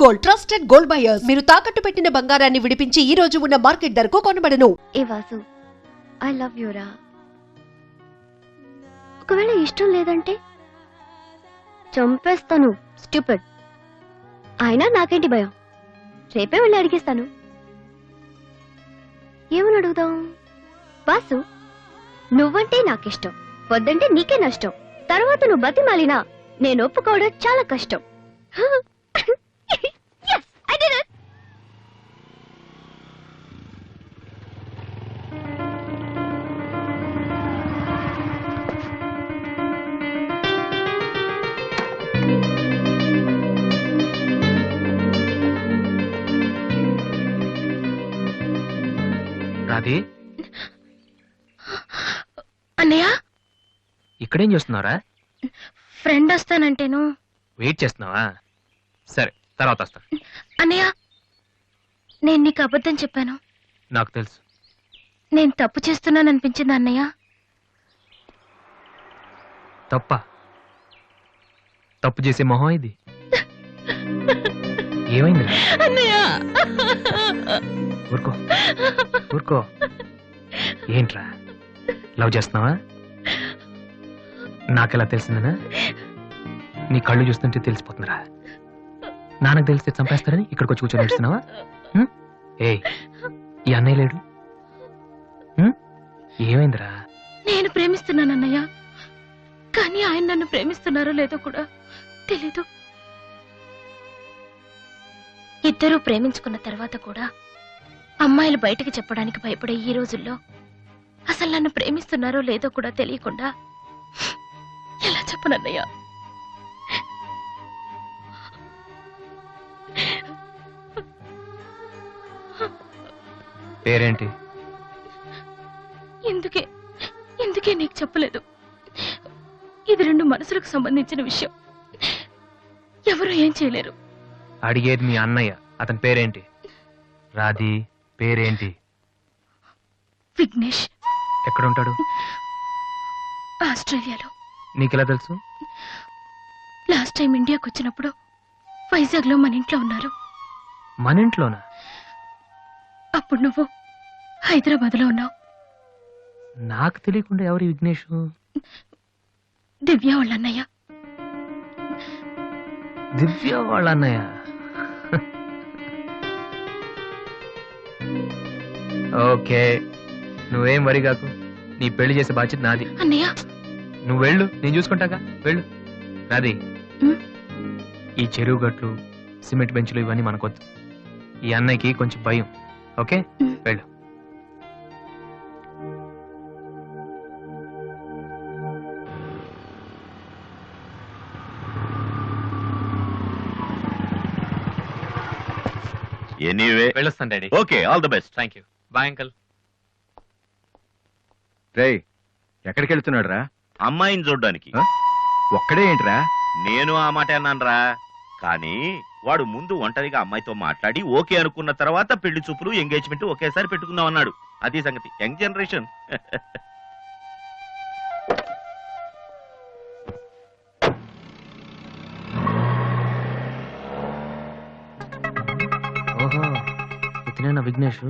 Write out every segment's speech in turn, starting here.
Gold, trusted gold buyers. మీరు తాకట్టు పెట్టిన బంగారాన్ని విడిపించి ఈ రోజు ఉన్న మార్కెట్ ధరకు కొనబడను. ఏ వాసు, ఐ లవ్ యు రా. ఒకవేళ ఇష్టం లేదంటే చంపేస్తాను. స్టూపిడ్. అయినా నాకేంటి భయం, రేపే వెళ్ళి అడిగేస్తాను. ఏమని అడుగుదాం? వాసు, నువ్వంటే నాకిష్టం, వద్దంటే నీకే నష్టం. తర్వాత నువ్వు బతిమాలినా నేను ఒప్పుకోవడం చాలా కష్టం. Yes, I did it. Radhi, అన్నయ్య, ఇక్కడేం చేస్తున్నావురా? ఫ్రెండ్ వస్తానంటేను. వెయిట్ చేస్తున్నావా? సరే, తర్వాత వస్తా. అన్నయ్య, నేను నీకు అబద్ధం చెప్పాను. నాకు తెలుసు. నేను తప్పు చేస్తున్నాను అనిపించింది అన్నయ్య. తప్పు చేసే మొహం ఇది. ఏమైంది? అన్నయ్య, ఊరుకో ఊరుకో. ఏంట్రా, లవ్ చేస్తున్నావా? నాకెలా తెలిసిందనా? నీ కళ్ళు చూస్తుంటే తెలిసిపోతుందిరా. నాన్నకు తెలిస్తే చంపేస్తారని ఇక్కడికి వచ్చి కూర్చొని ఏడుస్తున్నావా? ఏయ్, ఈ అన్నయ్య లేడు. ఏమైందిరా? నేను ప్రేమిస్తున్నాను అన్నయ్య, కానీ ఆయన నన్ను ప్రేమిస్తున్నారో లేదో కూడా తెలీదు. ఇద్దరూ ప్రేమించుకున్న తర్వాత కూడా అమ్మాయిలు బయటికి చెప్పడానికి భయపడే ఈ రోజుల్లో అసలు నన్ను ప్రేమిస్తున్నారో లేదో కూడా తెలియకుండా ఎలా చెప్పనన్నయ్య? పేరేంటి? ఎందుకే నీకు చెప్పలేదు. ఇది రెండు మనసులకు సంబంధించిన విషయం, ఎవరు ఏం చేయలేరు. అడిగేది మీ అన్నయ్య, అతని పేరేంటి? రాధి పేరేంటి? విఘ్నేష్. ఎక్కడుంటాడు? ఆస్ట్రేలియాలో. నీకెలా తెలుసు? లాస్ట్ టైం ఇండియాకి వచ్చినప్పుడు వైజాగ్ లో మన ఇంట్లో ఉన్నారు. మన ఇంట్లోనా? అప్పుడు నువ్వు హైదరాబాద్ లో ఉన్నావు. నాకు తెలియకుండా ఎవరి విఘ్నేష్? దివ్య వాళ్ళ అన్నయ్య. దివ్య వాళ్ళ అన్నయ్య. ఓకే, నువ్వేం వరి కాకు. నీ పెళ్లి చేసే బాధ్యత నాది. అన్నయ్య, నువ్వు వెళ్ళు, నేను చూసుకుంటాగా. వెళ్ళు రాది. ఈ చెరువు గట్లు, సిమెంట్ బెంచ్లు ఇవన్నీ మనకొద్దు. ఈ అన్నయ్యకి కొంచెం భయం. ఓకే, వెళ్ళు. ఎనీవే వెళ్ళొస్తాను daddy. Okay, all the best. Thank you. Bye uncle. రేయ్, ఎక్కడికి వెళ్తున్నాడు రా? అమ్మాయిని చూడ్డానికి. ఒక్కడే ఏంట్రా? నేను ఆ మాట అన్నానరా, కానీ వాడు ముందు ఒంటరిగా అమ్మాయితో మాట్లాడి ఓకే అనుకున్న తర్వాత పెళ్లి చూపులు, ఎంగేజ్మెంట్ ఒకేసారి పెట్టుకుందాం అన్నాడు. అది సంగతి. Young generation. ఓహో, ఇతనేనా విఘ్నేష్?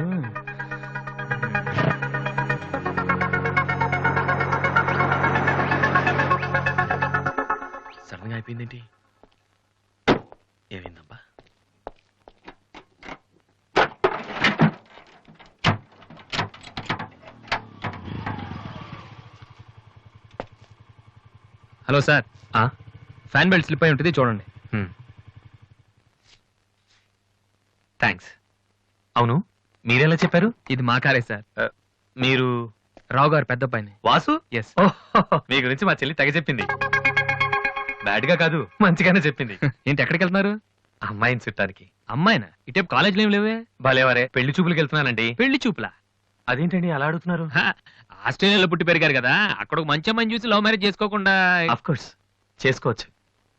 సడన్ గా అయిపోయిందేంటి? ఏమైందబ్బా? Hello sir, fan belt slip అయి ఉంటుంది, చూడండి. థ్యాంక్స్. అవును, మీరెలా చెప్పారు? ఇది మా కారే సార్. మీరు రావు గారు పెద్ద పైన వాసు? ఎస్. మీ గురించి మా చెల్లి తెగ చెప్పింది. బ్యాడ్ గా కాదు, మంచిగానే చెప్పింది. ఏంటి, ఎక్కడికి వెళ్తున్నారు? అమ్మాయిని చుట్టానికి. అమ్మాయినా? ఇటేపు కాలేజీలో ఏం లేవే? భలేవరే, పెళ్లి చూపులకు వెళ్తున్నానండి. పెళ్లి చూపులా? అదేంటండి అలా అడుగుతున్నారు? ఆస్ట్రేలియాలో పుట్టి పెరిగారు కదా, అక్కడ ఒక మంచి అమ్మాయిని చూసి లవ్ మ్యారేజ్ చేసుకోకుండా? ఆఫ్ కోర్స్ చేసుకోవచ్చు,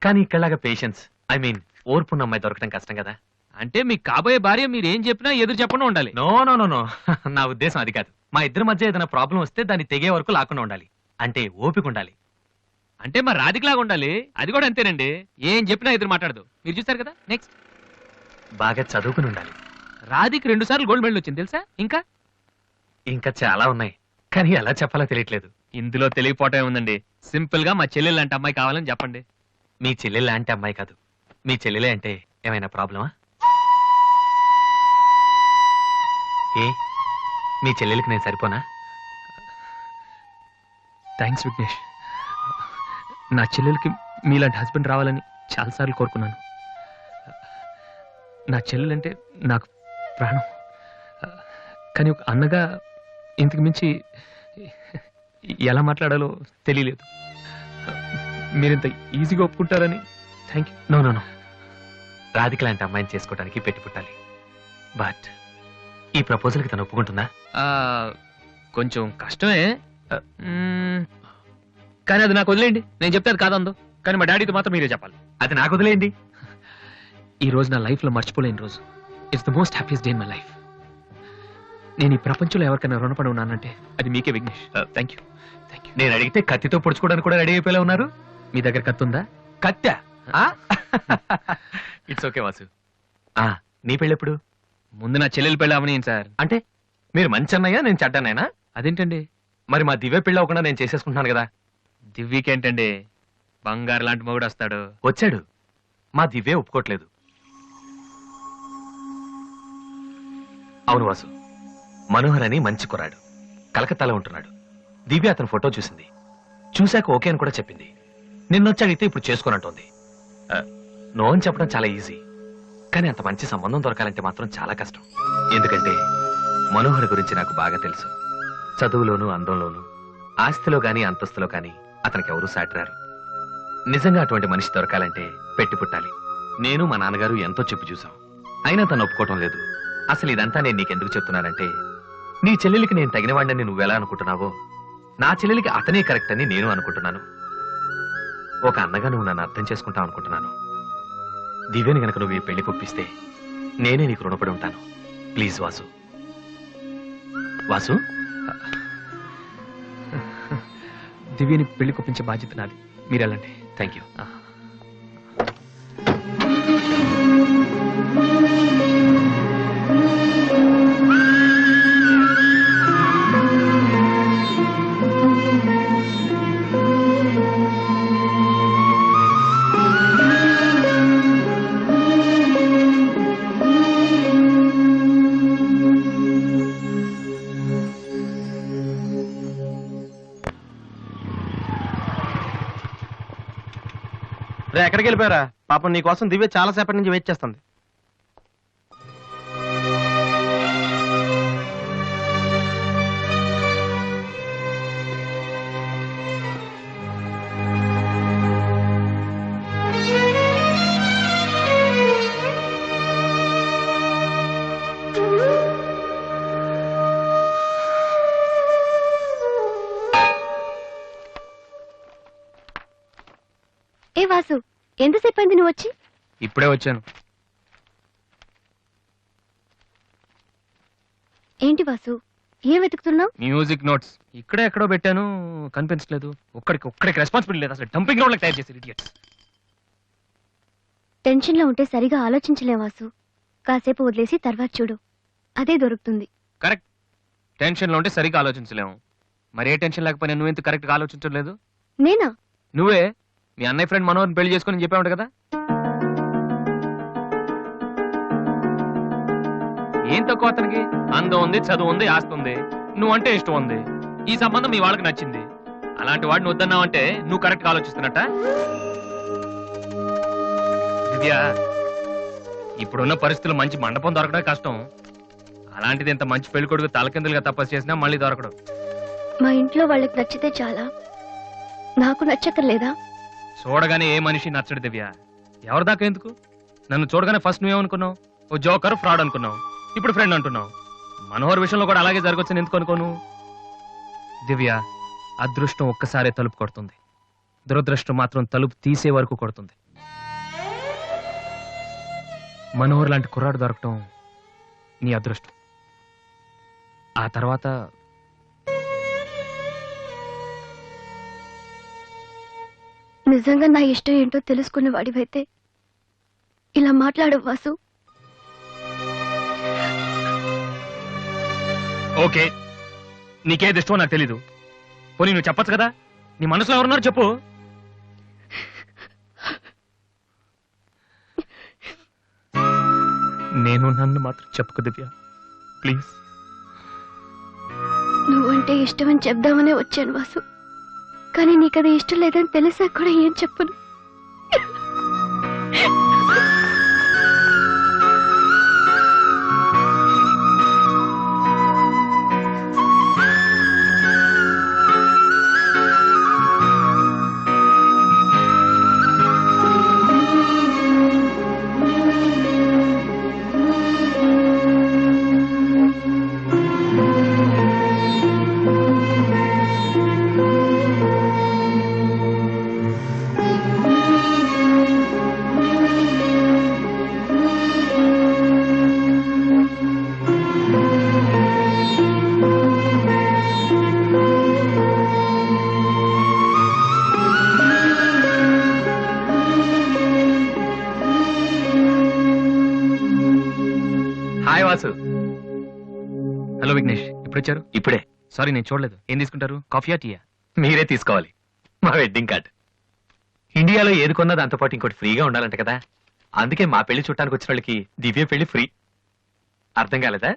కానీ ఇక్కడలాగా పేషెన్స్, ఐ మీన్ ఓర్పున్న అమ్మాయి దొరకడం కష్టం కదా. అంటే మీకు కాబోయే భార్య మీరు ఏం చెప్పినా ఎదురు చెప్పకుండా ఉండాలి. నో నో నో నో, నా ఉద్దేశం అది కాదు. మా ఇద్దరి మధ్య ఏదైనా ప్రాబ్లం వస్తే దాన్ని తెగే వరకు లాకుండా ఉండాలి. అంటే ఓపిక ఉండాలి. అంటే మా రాధికలాగా ఉండాలి. అది కూడా అంతేనండి, ఏం చెప్పినా ఎదురు మాట్లాడదు. మీరు చూస్తారు కదా. నెక్స్ట్. బాగా చదువుకుని ఉండాలి. రాధికి 2 సార్లు గోల్డ్ మెడల్ వచ్చింది తెలుసా? ఇంకా ఇంకా చాలా ఉన్నాయి, కానీ ఎలా చెప్పాలో తెలియట్లేదు. ఇందులో తెలియపోవటం ఏముందండి, సింపుల్ గా మా చెల్లెలు లాంటి అమ్మాయి కావాలని చెప్పండి. మీ చెల్లెలు లాంటి అమ్మాయి కాదు, మీ చెల్లెలే అంటే ఏమైనా ప్రాబ్లమా? ఏ మీ చెల్లెలకి నేను సరిపోనా? థ్యాంక్స్ విఘ్నేష్. నా చెల్లెలకి మీలాంటి హస్బెండ్ రావాలని చాలాసార్లు కోరుకున్నాను. నా చెల్లెలంటే నాకు ప్రాణం. కానీ ఒక అన్నగా ఇంతకు మించి ఎలా మాట్లాడాలో తెలియలేదు. మీరింత ఈజీగా ఒప్పుకుంటారని thank you. No no no, Radhika లాంటి అమ్మాయిని చేసుకోవడానికి పెట్టి పుట్టాలి. బట్ ఈ ప్రపోజల్కి తను ఒప్పుకుంటుందా? కొంచెం కష్టమే, కానీ అది నాకు వదిలేయండి, నేను చెప్తే అది కాదందో. కానీ మా డాడీతో మాత్రం మీరే చెప్పాలి. అది నాకు వదిలేయండి. ఈ రోజు నా లైఫ్లో మర్చిపోలేని రోజు. It's the most happiest day in my life. నేను ఈ ప్రపంచంలో ఎవరికైనా రుణపడి ఉన్నానంటే అది మీకే విఘ్నేష్. Thank you. నేను అడిగితే కత్తితో పొడుచుకోవడానికి కూడా రెడీ అయిపోయేలా ఉన్నారు. మీ దగ్గర కత్తి ఉందా? కత్తా? It's okay Vasu. నీ పెళ్ళెప్పుడు? ముందు నా చెల్లెలు పెళ్ళి అవనీయం సార్. అంటే మీరు మంచి అన్నయ్యా, నేను చెడ్డనైనా? అదేంటండి? మరి మా దివ్య పెళ్ళి అవ్వకుండా నేను చేసేసుకుంటున్నాను కదా. దివ్యకేంటండి, బంగారు లాంటి మగుడు వస్తాడు. వచ్చాడు, మా దివ్య ఒప్పుకోట్లేదు. అవును వాసు, మనోహర్ అని మంచి కుర్రాడు, కలకత్తాలో ఉంటున్నాడు. దివ్య అతని ఫోటో చూసింది, చూశాక ఓకే అని కూడా చెప్పింది. నిన్నొచ్చి అడిగితే ఇప్పుడు చేసుకోనంటోంది. నో అని చెప్పడం చాలా ఈజీ, కానీ అంత మంచి సంబంధం దొరకాలంటే మాత్రం చాలా కష్టం. ఎందుకంటే మనోహర్ గురించి నాకు బాగా తెలుసు. చదువులోను, అందంలోను, ఆస్తిలో గాని అంతస్తులో కానీ అతనికి ఎవరూ సాటిరారు. నిజంగా అటువంటి మనిషి దొరకాలంటే పెట్టి పుట్టాలి. నేను మా నాన్నగారు ఎంతో చెప్పి చూసాం, అయినా తను ఒప్పుకోవటం లేదు. అసలు ఇదంతా నేను నీకెందుకు చెప్తున్నానంటే, నీ చెల్లెలికి నేను తగినవాడిని నువ్వెలా అనుకుంటున్నావో, నా చెల్లెలికి అతనే కరెక్ట్ అని నేను అనుకుంటున్నాను. ఒక అన్నగా నువ్వు నన్ను అర్థం చేసుకుంటావు అనుకుంటున్నాను. దివ్యని గనక నువ్వు ఈ పెళ్లి కొప్పిస్తే నేనే నీకు రుణపడి ఉంటాను. ప్లీజ్ వాసు. వాసు, దివ్యని పెళ్లి కొప్పించే బాధ్యత నాది, మీరు వెళ్ళండి. Thank you. ఎక్కడికి వెళ్ళిపోయారా? పాపం నీ కోసం దివ్య చాలా సేపటి నుంచి వెయిట్ చేస్తుంది. ఏ వాసు, ఎంతసేపు అయింది నువ్వు వచ్చి? ఇప్పుడే వచ్చాను. ఏంటి వాసు, ఏం వెతుకుతున్నావు? మ్యూజిక్ నోట్స్ ఇక్కడే ఎక్కడో పెట్టాను, కనిపించలేదు. ఒక్కడికి రెస్పాన్సిబిలిటీ లేదు. అసలు డంపింగ్ గ్రౌండ్ తయారు చేశారు ఇడియట్స్. టెన్షన్ లో ఉంటే సరిగా ఆలోచించలే వాసు. కాసేపు వదిలేసి తర్వాత చూడు, అదే దొరుకుతుంది. కరెక్ట్, టెన్షన్ లో ఉంటే సరిగ్గా ఆలోచించలేము. మరి ఏ టెన్షన్ లేకపోయినా నువ్వు ఎంత కరెక్ట్ గా ఆలోచించలేదు? నేనా? నువ్వే మీ అన్నయ్య ఫ్రెండ్ మనోహర్ని పెళ్లి చేసుకుని చెప్పావు కదా. ఏం తక్కువ అతనికి? అందం ఉంది, చదువు ఉంది, ఆస్తి ఉంది, నువ్వంటే ఇష్టం ఉంది. ఈ సంబంధం మీ వాళ్ళకి నచ్చింది. అలాంటి వాడిని వద్దన్నావంటే నువ్వు కరెక్ట్ గా ఆలోచిస్తున్నట్ట. దివ్య, ఇప్పుడున్న పరిస్థితులు మంచి మండపం దొరకడం కష్టం. అలాంటిది ఇంత మంచి పెళ్లి కొడుకు తలకిందులుగా తపస్సు చేసినా మళ్ళీ దొరకడు. మా ఇంట్లో వాళ్ళకి నచ్చితే చాలా, నాకు నచ్చక్కర్లేదా? చూడగానే ఏ మనిషి నచ్చడు దివ్య. ఎవరిదాకా ఎందుకు? నన్ను చూడగానే ఫస్ట్ నువ్వేమనుకున్నావు? ఓ జోకర్, ఫ్రాడ్ అనుకున్నావు. ఇప్పుడు ఫ్రెండ్ అంటున్నావు. మనోహర్ విషయంలో కూడా అలాగే జరగొచ్చని ఎందుకు అనుకోను? దివ్య, అదృష్టం ఒక్కసారే తలుపు కొడుతుంది, దురదృష్టం మాత్రం తలుపు తీసే వరకు కొడుతుంది. మనోహర్ లాంటి కుర్రాడు దొరకటం నీ అదృష్టం. ఆ తర్వాత నిజంగా నా ఇష్టం ఏంటో తెలుసుకునే వాడివైతే ఇలా మాట్లాడవు వాసు. ఓకే, నీకేది ఇష్టమో నాకు తెలీదు. పోనీ నువ్వు చెప్పొచ్చు కదా, నీ మనసులో ఎవరున్నారు చెప్పు. నేను నన్ను మాత్రం చెప్పుకు దివ్య, ప్లీజ్. నువ్వంటే ఇష్టమని చెప్దామనే వచ్చాను వాసు, కానీ నీకది ఇష్టం లేదని తెలిసా కూడా ఏం చెప్పను. హాయ్ వాసు. హలో విఘ్నేష్, ఇప్పుడు వచ్చారు? ఇప్పుడే. సారీ, నేను చూడలేదు. ఏం తీసుకుంటారు, కాఫీయా టీయా? మీరే తీసుకోవాలి. మా వెడ్డింగ్ కార్డ్. ఇండియాలో ఏది కొన్నా దాంతో పాటు ఇంకోటి ఫ్రీగా ఉండాలంట కదా, అందుకే మా పెళ్లి చుట్టానికి వచ్చిన వాళ్ళకి దివ్య పెళ్లి ఫ్రీ. అర్థం కాలేదా?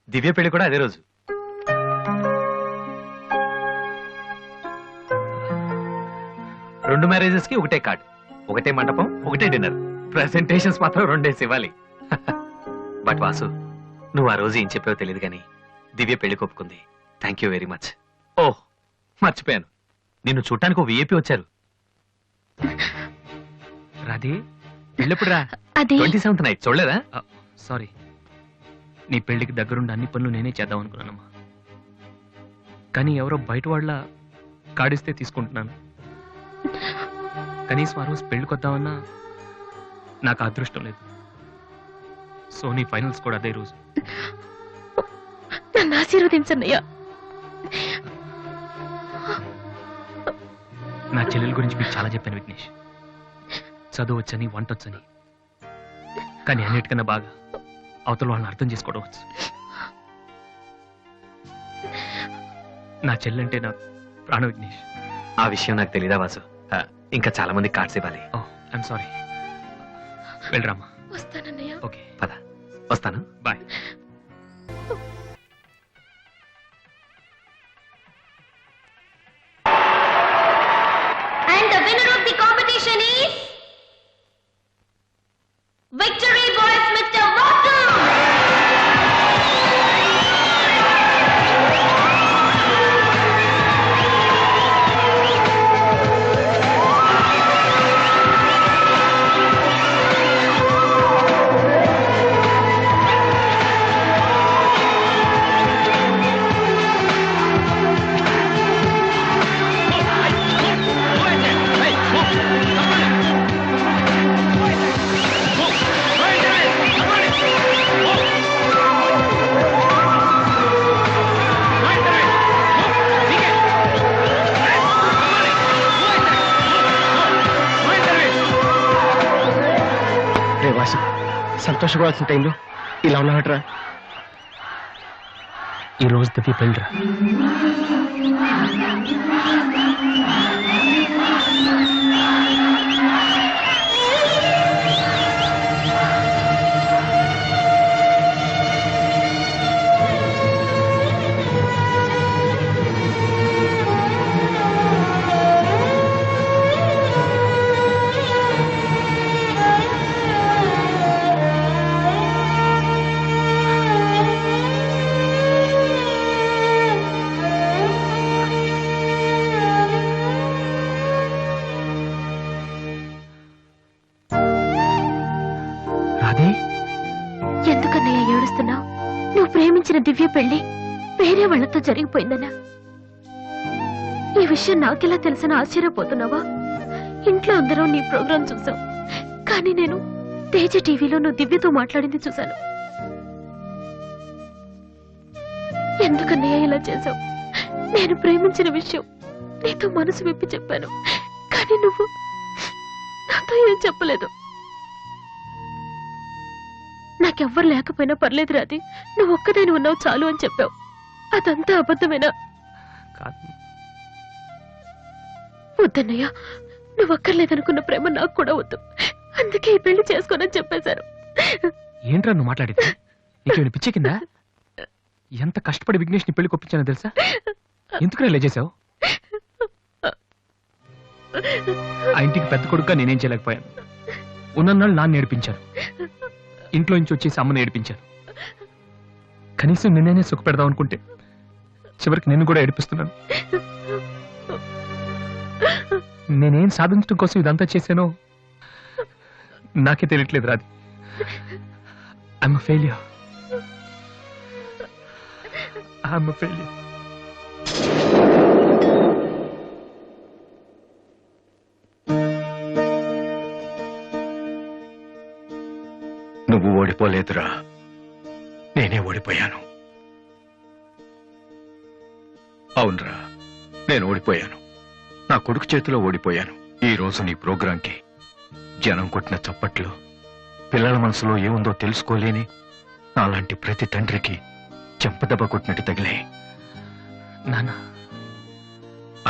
దివ్య పెళ్లి కూడా అదే రోజు. రెండు మ్యారేజెస్ కి ఒకటే కార్డ్, ఒకటే మండపం, ఒకటే డిన్నర్. ప్రెసెంటేషన్స్ మాత్రం రెండేసి ఇవ్వాలి. బట్ వాసు, నువ్వు ఆ రోజు ఏం చెప్పావో తెలియదు కానీ దివ్య పెళ్లి ఒప్పుకుంది. Thank you very much. Oh, మర్చిపోయాను, నిన్ను చూడటానికి విఐపి వచ్చారు. రాధే, పెళ్ళెప్పుడు రా? అది 27th నైట్ చూడలేదా? సారీ, నీ పెళ్లికి దగ్గరుండి అన్ని పనులు నేనే చేద్దాం అనుకున్నానమ్మా. కానీ ఎవరో బయట వాళ్ళ కాడిస్తే తీసుకుంటున్నాను. కనీసం ఆ రోజు పెళ్లికొద్దామన్నా నాకు అదృష్టం లేదు. సో నీ ఫైనల్స్ కూడా అదే రోజు. నన్ను ఆశీర్వదించన్నయ్యా. నా చెల్లెల గురించి మీకు చాలా చెప్పాను విఘ్నేష్. చదువు వచ్చని, వంట వచ్చని, కానీ అన్నిటికన్నా బాగా అవతల వాళ్ళని అర్థం చేసుకోవడం వచ్చు. నా చెల్లంటే నా ప్రాణ విఘ్నేష్. ఆ విషయం నాకు తెలీదా వాసు? ఇంకా చాలా మంది కార్డ్స్ ఇవ్వాలి. ఓ, ఐఎమ్ సారీ. వెళ్ళరామా. వస్తానన్నయ్య. ఓకే, పద, వస్తాను. Bye. And the winner of the competition is Victory Boys Mr. Vasu. రే వాసు, సంతోషపడాల్సిన టైంలో ఇలా ఉన్నాడరా. ఈ రోజు దివ్య పెళ్ళిరా. రాధే, ఎందుకన్నయ్య ఏడుస్తున్నావు? నువ్వు ప్రేమించిన దివ్య పెళ్లి వేరే వాళ్లతో జరిగిపోయిందన్నా. ఈ విషయం నాకెలా తెలిసిన ఆశ్చర్యపోతున్నావా? ఇంట్లో అందరూ నీ ప్రోగ్రాం చూసాం, కానీ నేను తేజ టీవీలో నువ్వు దివ్యతో మాట్లాడింది చూశాను. ఎందుకన్నయ్య ఇలా చేశావు? నేను ప్రేమించిన విషయం నీతో మనసు విప్పి చెప్పాను, కానీ నువ్వు నాతో ఏం చెప్పలేదు. నాకెవ్వరు లేకపోయినా పర్లేదు రాది, నువ్వు ఒక్కదాని ఉన్నావు చాలు అని చెప్పావు. అదంతా అబద్ధమేనా? కాదు. వద్దన్నయ్య, నువ్వు అక్కర్లేదనుకున్న ప్రేమ నాకు కూడా వద్దు. అందుకే ఈ పెళ్లి చేసుకోనని చెప్పేశారు. ఏంట్రా నువ్వు మాట్లాడేది? నీకేమైనా పిచ్చి కిందా? ఎంత కష్టపడి విఘ్నేష్ని పెళ్లి కొప్పించానో తెలుసా? ఎందుకు ఇలా చేసావు? ఆ ఇంటికి పెద్ద కొడుకుగా నేనేం చేయలేకపోయాను. ఉన్నన్నాళ్ళు నాన్న నేర్పించాను. ఇంట్లో నుంచి వచ్చేసి అమ్మని ఏడిపించాను. కనీసం నిన్నే సుఖ పెడదాం అనుకుంటే చివరికి నిన్ను కూడా ఏడిపిస్తున్నాను. నేనేం సాధించడం కోసం ఇదంతా చేశానో నాకే తెలియట్లేదు రాది. I'm a failure. I'm a failure. నువ్వు ఓడిపోలేదురా, నేనే ఓడిపోయాను. అవునరా, నేను ఓడిపోయాను. నా కొడుకు చేతిలో ఓడిపోయాను. ఈ రోజు నీ ప్రోగ్రాంకి జనం కొట్టిన చప్పట్లు, పిల్లల మనసులో ఏముందో తెలుసుకోలేని నాలాంటి ప్రతి తండ్రికి చెంపదెబ్బ కొట్టినట్టు తగిలే. నాన్న,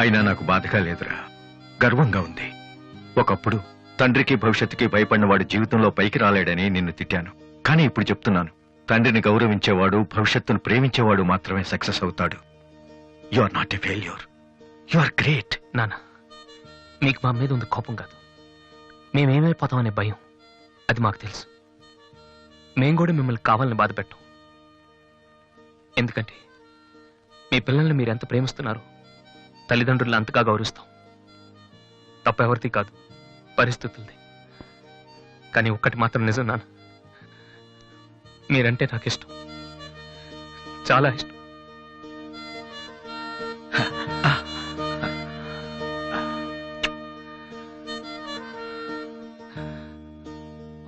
అయినా నాకు బాధగా లేదురా, గర్వంగా ఉంది. ఒకప్పుడు తండ్రికి భవిష్యత్తుకి భయపడిన వాడు జీవితంలో పైకి రాలేడని నిన్ను తిట్టాను. కానీ ఇప్పుడు చెప్తున్నాను, తండ్రిని గౌరవించేవాడు, భవిష్యత్తును ప్రేమించేవాడు మాత్రమే సక్సెస్ అవుతాడు. You are not a failure, you are great. నాన్న, మీకు మా మీద ఉంది కోపం కాదు, మేమేమైపోతామనే భయం. అది మాకు తెలుసు. మేం కూడా మిమ్మల్ని కావాలని బాధ పెట్టాం. ఎందుకంటే మీ పిల్లల్ని మీరు ఎంత ప్రేమిస్తున్నారో తల్లిదండ్రులను అంతగా గౌరవిస్తాం. తప్ప ఎవరిది కాదు, పరిస్థితులది. కానీ ఒక్కటి మాత్రం నిజం నాన్న, మీరంటే నాకు ఇష్టం, చాలా ఇష్టం.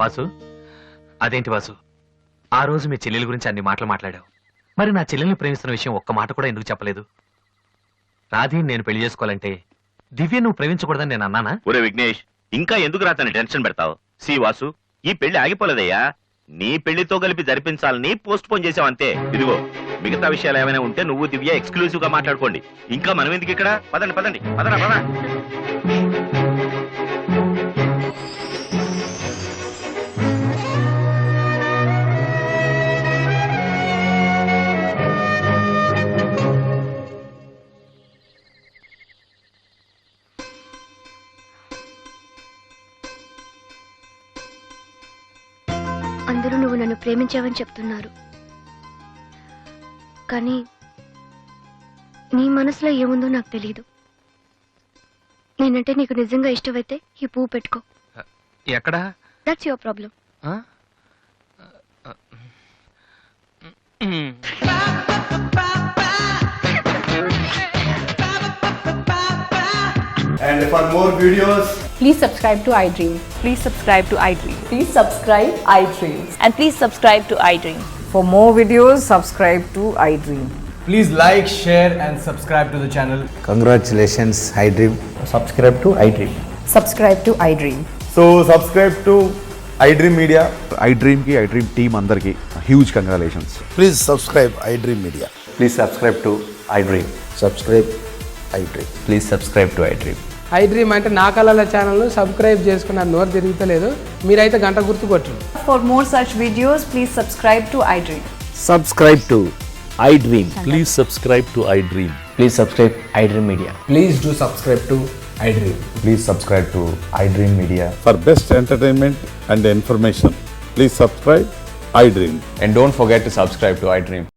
వాసు, అదేంటి వాసు, ఆ రోజు మీ చెల్లెల గురించి అన్ని మాటలు మాట్లాడావు. మరి నా చెల్లెల్ని ప్రేమిస్తున్న విషయం ఒక్క మాట కూడా ఎందుకు చెప్పలేదు? రాధి నేను పెళ్లి చేసుకోవాలంటే దివ్య నువ్వు ప్రేమించకూడదని నేను అన్నానా? ఒరే విఘ్నేష్, ఇంకా ఎందుకు రాతని టెన్షన్ పెడతావు? సి వాసు, ఈ పెళ్లి ఆగిపోలేదయ్యా. నీ పెళ్లితో కలిపి జరిపించాలని పోస్ట్ పోన్ చేసావంతే. ఇదిగో మిగతా విషయాలు ఏమైనా ఉంటే నువ్వు దివ్య ఎక్స్క్లూజివ్ గా మాట్లాడుకోండి. ఇంకా మనం ఎందుకు ఇక్కడ? పదండి పదండి, పదరా పద. అందరూ నువ్వు నన్ను ప్రేమించావని చెప్తున్నారు, కానీ నీ మనసులో ఏముందో నాకు తెలీదు. నేనంటే నీకు నిజంగా ఇష్టమైతే ఈ పువ్వు పెట్టుకో. ఎక్కడా? That's your problem. And for more videos, please subscribe to iDream. Please subscribe to iDream. Please subscribe iDream. And please subscribe to iDream. For more videos, subscribe to iDream. please like, share and subscribe to the channel. Congratulations, iDream. Subscribe to iDream. Subscribe to iDream. So subscribe to iDream Media. iDream ki iDream team andarki huge congratulations. Please subscribe iDream Media. Please subscribe to iDream. Subscribe iDream. Please subscribe to iDream. iDream అంటే నా కళల channel subscribe చేసుకున్న నోరు తిరుగుతలేదు, మీరైతే గంట గుర్తు కొట్టండి. For more such videos, please subscribe to iDream. Subscribe to iDream. Please subscribe to iDream. Please subscribe iDream Media. Please do subscribe to iDream. Please subscribe to iDream Media. For best entertainment and information, please subscribe iDream. And don't forget to subscribe to iDream.